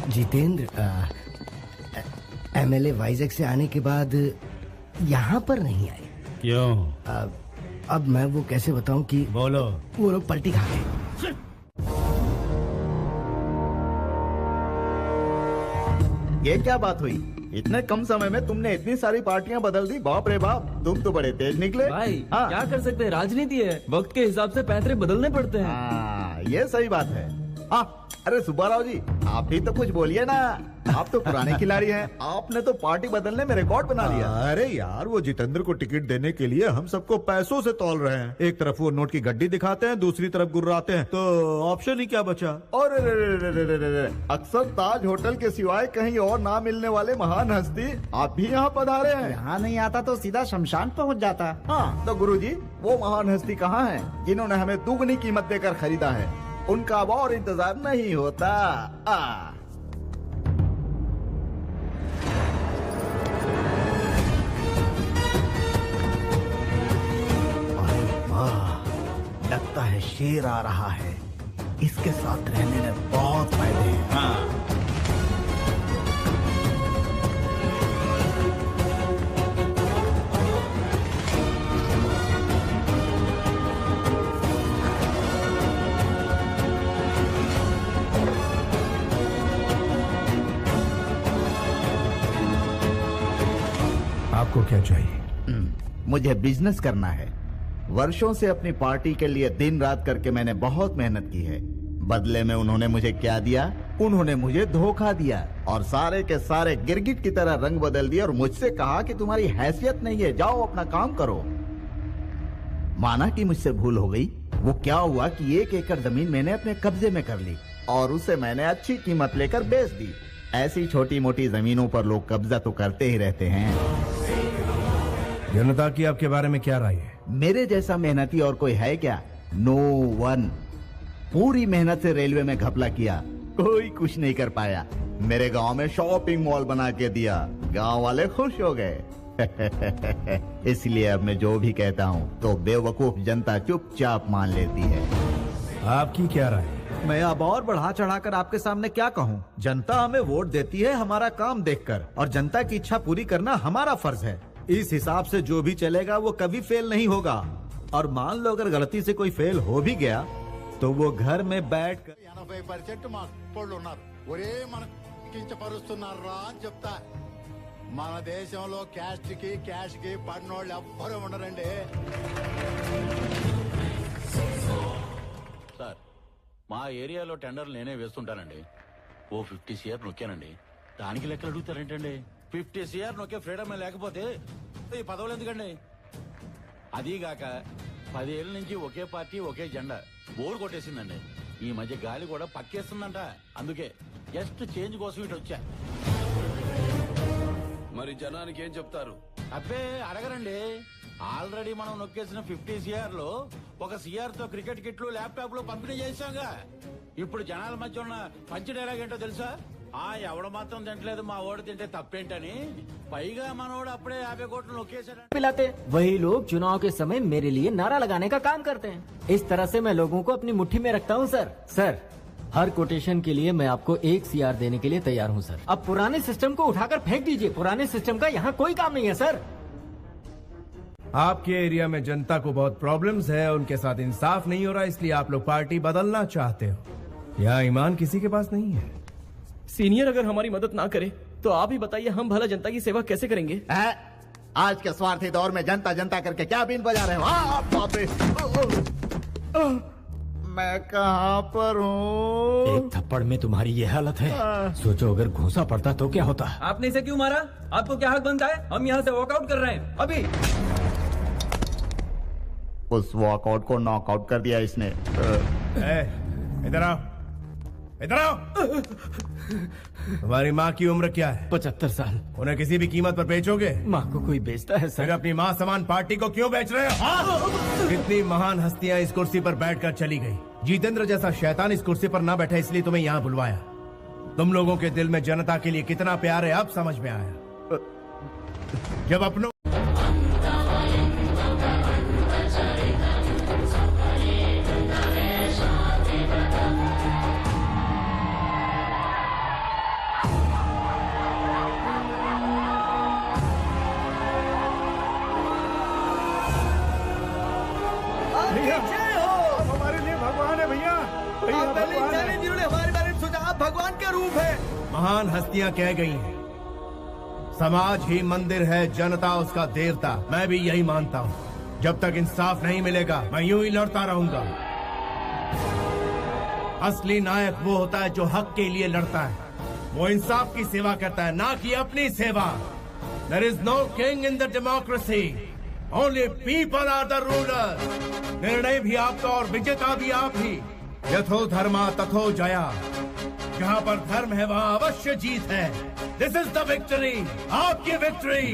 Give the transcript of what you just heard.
Jitendra, MLA Vizag से आने के बाद यहाँ पर नहीं आए। क्यों? अब मैं वो कैसे बताऊं कि बोलो। वो लोग पलटी खा गए। ये क्या बात हुई? इतने कम समय में तुमने इतनी सारी पार्टियां बदल दी। बाप रे बाप, तुम तो बड़े तेज निकले। भाई हाँ। क्या कर सकते हैं, राजनीति है, वक्त के हिसाब से पैतरे बदलने पड़ते हैं। हाँ, ये सही बात है। हाँ, अरे सुब्बाराव जी, आप भी तो कुछ बोलिए ना। आप तो पुराने खिलाड़ी हैं, आपने तो पार्टी बदलने में रिकॉर्ड बना लिया। अरे यार, वो जितेंद्र को टिकट देने के लिए हम सबको पैसों से तौल रहे हैं। एक तरफ वो नोट की गड्डी दिखाते हैं, दूसरी तरफ गुर्राते हैं, तो ऑप्शन ही क्या बचा। और अक्सर ताज होटल के सिवाय कहीं और ना मिलने वाले महान हस्ती आप भी यहाँ पधारे हैं। यहाँ नहीं आता तो सीधा शमशान पहुँच जाता। हाँ, तो गुरुजी, वो महान हस्ती कहाँ है जिन्होंने हमें दुगनी कीमत देकर खरीदा है? उनका अब और इंतजार नहीं होता। लगता है शेर आ रहा है। इसके साथ रहने में बहुत फायदे हैं। हाँ। आपको क्या चाहिए? मुझे बिजनेस करना है। वर्षों से अपनी पार्टी के लिए दिन रात करके मैंने बहुत मेहनत की है। बदले में उन्होंने मुझे क्या दिया? उन्होंने मुझे धोखा दिया और सारे के सारे गिरगिट की तरह रंग बदल दिया और मुझसे कहा कि तुम्हारी हैसियत नहीं है, जाओ अपना काम करो। माना कि मुझसे भूल हो गई। वो क्या हुआ कि 1 एकड़ जमीन मैंने अपने कब्जे में कर ली और उसे मैंने अच्छी कीमत लेकर बेच दी। ऐसी छोटी मोटी जमीनों पर लोग कब्जा तो करते ही रहते हैं। जनता की आपके बारे में क्या राय है? मेरे जैसा मेहनती और कोई है क्या? No one. पूरी मेहनत से रेलवे में घपला किया, कोई कुछ नहीं कर पाया। मेरे गांव में शॉपिंग मॉल बना के दिया, गांव वाले खुश हो गए। इसलिए अब मैं जो भी कहता हूँ तो बेवकूफ जनता चुपचाप मान लेती है। आपकी क्या राय है? मैं अब और बढ़ा चढ़ाकर आपके सामने क्या कहूँ। जनता हमें वोट देती है हमारा काम देखकर, और जनता की इच्छा पूरी करना हमारा फर्ज है। इस हिसाब से जो भी चलेगा वो कभी फेल नहीं होगा। और मान लो अगर गलती से कोई फेल हो भी गया तो वो घर में बैठ कर 80% మాకు ఉన్నారు ఒరే మనకు కించపరుస్తున్నారా అని చెప్తా మన దేశంలో క్యాస్ట్ కి క్యాష్ కి పడినోళ్ళు ఎవ్వరూ ఉండరండి సార్ మా ఏరియాలో టెండర్లు నేనే వేస్తుంటానండి ఓ 50 CR నొక్కానండి దానికి లెక్కలు అడుగుతారేంటండి 50 CR నొక్కే ఫ్రీడమ్ లేకపోతే ఈ పదవులు ఎందుకండి అదీగాక 10 ఏళ్ళ నుంచి ఒకే పార్టీ ఒకే జెండా బోర్ కొట్టేసిందండి ఈ మధ్య గాలి కూడా పక్కేస్తుందంట అందుకే జస్ట్ చేంజ్ కోసం ఇటు వచ్చా మరి జనానికి ఏం చెప్తారు అబ్బే అడగరండి ఆల్రెడీ మనం నొక్కేసిన 50 CR లో ఒక CR తో క్రికెట్ కిట్లు ల్యాప్టాప్ లో పంపిణీ చేశాంగా ఇప్పుడు జనాల మధ్య ఉన్న పంచ్ డైలాగ్ ఏంటో తెలుసా ఎవడ మాత్రం తింటలేదు మా ఓడి తింటే తప్పేంటని పైగా మనోడు అప్పుడే 50 కోట్లు నొక్కేశాడు पिलाते वही लोग चुनाव के समय मेरे लिए नारा लगाने का काम करते हैं। इस तरह से मैं लोगों को अपनी मुट्ठी में रखता हूँ सर हर कोटेशन के लिए मैं आपको 1 CR देने के लिए तैयार हूँ सर। अब पुराने सिस्टम को उठाकर फेंक दीजिए, पुराने सिस्टम का यहाँ कोई काम नहीं है सर। आपके एरिया में जनता को बहुत प्रॉब्लम्स है, उनके साथ इंसाफ नहीं हो रहा, इसलिए आप लोग पार्टी बदलना चाहते हो। यहाँ ईमान किसी के पास नहीं है। सीनियर अगर हमारी मदद ना करे तो आप ही बताइए हम भला जनता की सेवा कैसे करेंगे? आज के स्वार्थी दौर में जनता जनता करके क्या बीन बजा रहे हो? बाप रे, मैं कहाँ पर हूँ? एक थप्पड़ में तुम्हारी ये हालत है, सोचो अगर घूसा पड़ता तो क्या होता। आपने इसे क्यों मारा? आपको क्या हक बनता है? हम यहाँ से वॉकआउट कर रहे हैं अभी। उस वॉकआउट को नॉकआउट कर दिया इसने। इधर आओ, इधर आओ। तुम्हारी माँ की उम्र क्या है? 75 साल। उन्हें किसी भी कीमत पर बेचोगे? माँ को कोई बेचता है फिर सर? अपनी माँ समान पार्टी को क्यों बेच रहे हो? कितनी महान हस्तियां इस कुर्सी पर बैठकर चली गई। जितेंद्र जैसा शैतान इस कुर्सी पर ना बैठा इसलिए तुम्हें यहाँ बुलवाया। तुम लोगों के दिल में जनता के लिए कितना प्यार है अब समझ में आया। जब अपनों आप भगवान के रूप है। महान हस्तियां कह गई हैं, समाज ही मंदिर है, जनता उसका देवता। मैं भी यही मानता हूँ। जब तक इंसाफ नहीं मिलेगा मैं यूं ही लड़ता रहूंगा। असली नायक वो होता है जो हक के लिए लड़ता है, वो इंसाफ की सेवा करता है, ना कि अपनी सेवा। There is no king in the democracy. Only people are the rulers. निर्णय भी आपका और विजेता भी आप ही। यथो धर्मा तथो जया। जहाँ पर धर्म है वहाँ अवश्य जीत है। This is the victory. आपकी विक्ट्री।